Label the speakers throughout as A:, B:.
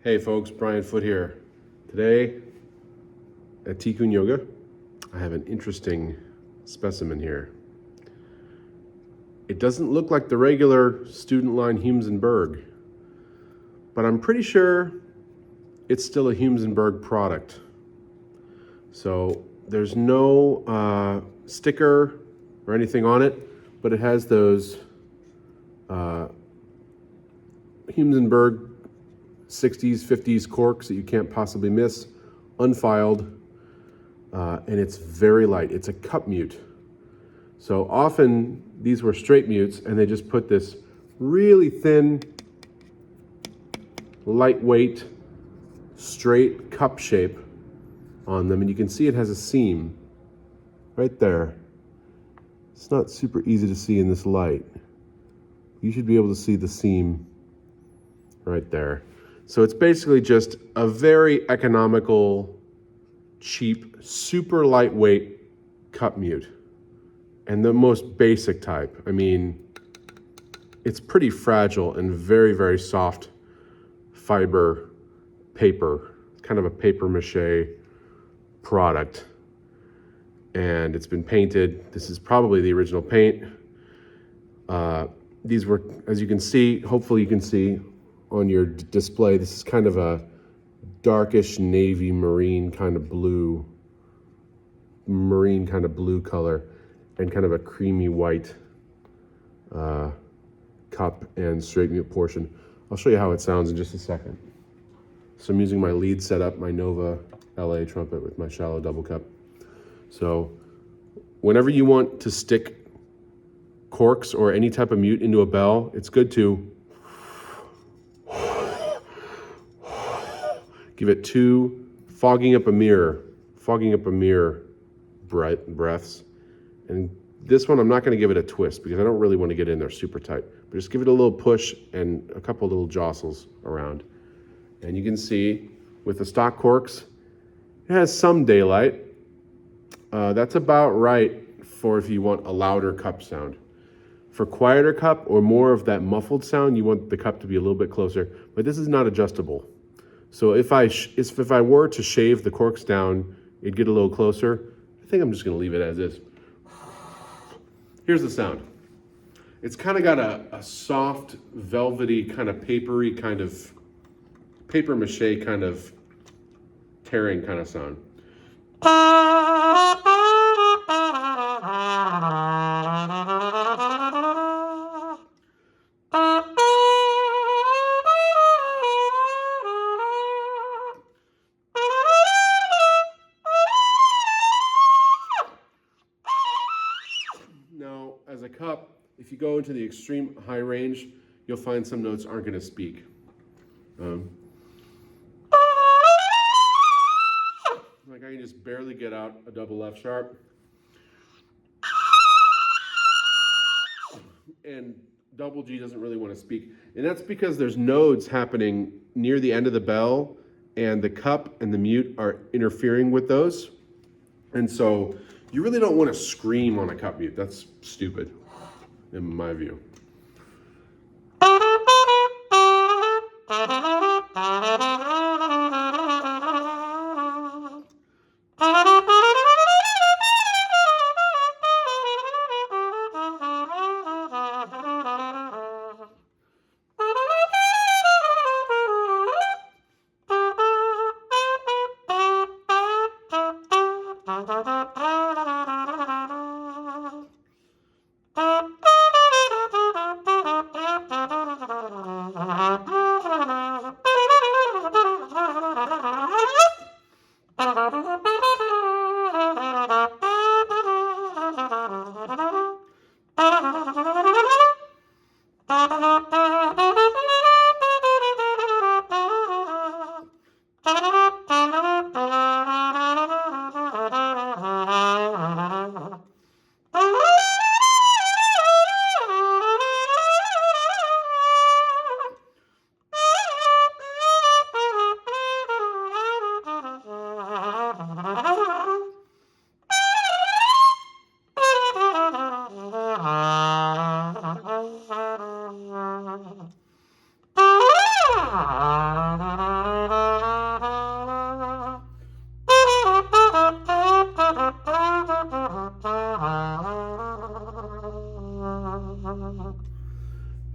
A: Hey folks, Brian Foote here. Today at Tikkun Yoga, I have an interesting specimen here. It doesn't look like the regular student line Humes and Berg, but I'm pretty sure it's still a Humes and Berg product. So there's no sticker or anything on it, but it has those Humes and Berg 60s, 50s corks that you can't possibly miss, unfiled, and it's very light. It's a cup mute. So often these were straight mutes, and they just put this really thin, lightweight, straight cup shape on them, and you can see it has a seam right there. It's not super easy to see in this light. You should be able to see the seam right there. So it's basically just a very economical, cheap, super lightweight cup mute. And the most basic type. I mean, it's pretty fragile and very, very soft fiber paper. It's kind of a paper mache product. And it's been painted. This is probably the original paint. These were, as you can see, hopefully you can see on your display, this is kind of a darkish navy marine kind of blue color, and kind of a creamy white cup and straight mute portion. I'll show you how it sounds in just a second. So I'm using my lead setup, my Nova LA trumpet with my shallow double cup. So whenever you want to stick corks or any type of mute into a bell, it's good to give it two fogging up a mirror breaths. And this one, I'm not going to give it a twist because I don't really want to get in there super tight. But just give it a little push and a couple little jostles around. And you can see with the stock corks, it has some daylight. That's about right for if you want a louder cup sound. For quieter cup or more of that muffled sound, you want the cup to be a little bit closer. But this is not adjustable. So if I were to shave the corks down, it'd get a little closer. I think I'm just going to leave it as is. Here's the sound. It's kind of got a soft, velvety, kind of papery, kind of paper mache kind of tearing kind of sound. Now, as a cup, if you go into the extreme high range, you'll find some notes aren't going to speak. Like I can just barely get out a double left sharp. And double G doesn't really want to speak. And that's because there's nodes happening near the end of the bell, and the cup and the mute are interfering with those. And so you really don't want to scream on a cup mute. That's stupid, in my view.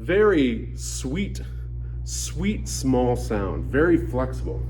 A: Very sweet, sweet small sound, very flexible.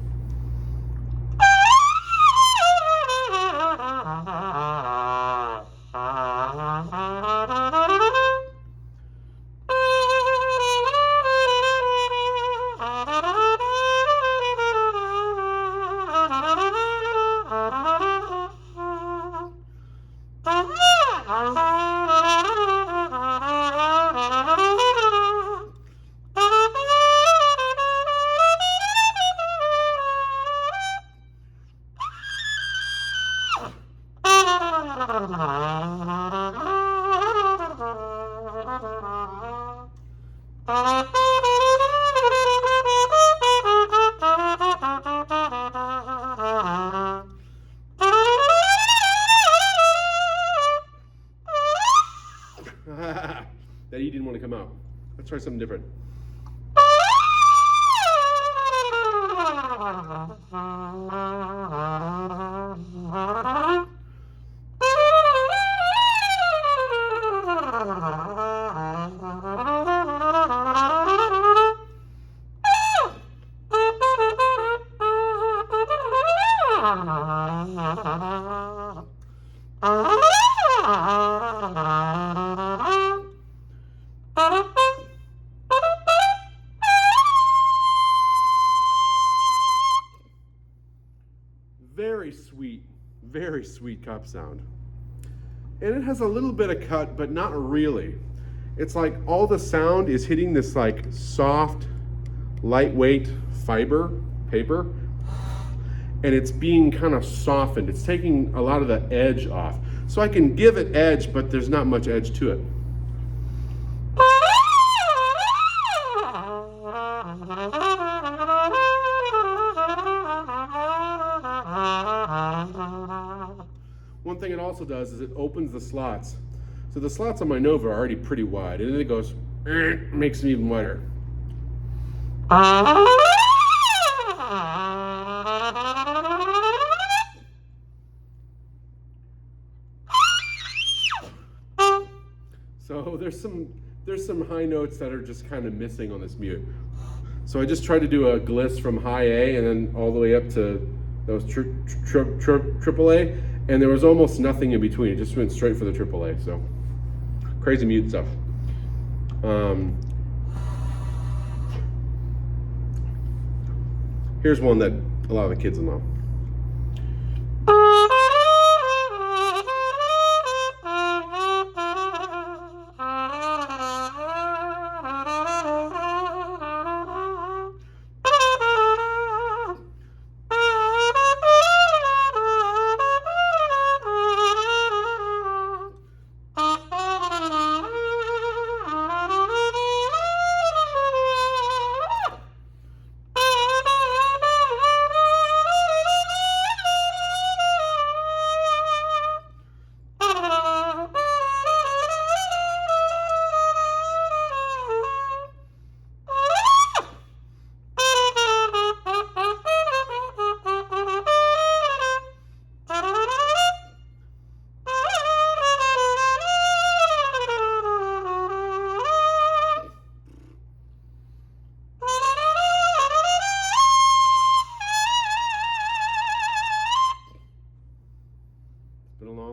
A: That E didn't want to come out. Let's try something different. Very sweet cup sound. And it has a little bit of cut, but not really. It's like all the sound is hitting this like soft, lightweight paper, and it's being kind of softened. It's taking a lot of the edge off. So I can give it edge, but there's not much edge to it. One thing it also does is it opens the slots. So the slots on my Nova are already pretty wide, and then it goes, makes them even wider. So there's some high notes that are just kind of missing on this mute. So I just tried to do a gliss from high A and then all the way up to those triple A, and there was almost nothing in between. It just went straight for the triple A. So crazy mute stuff. Here's one that a lot of the kids will know.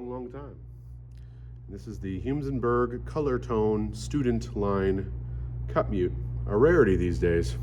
A: Long time. This is the Berg color tone student line cup mute, a rarity these days.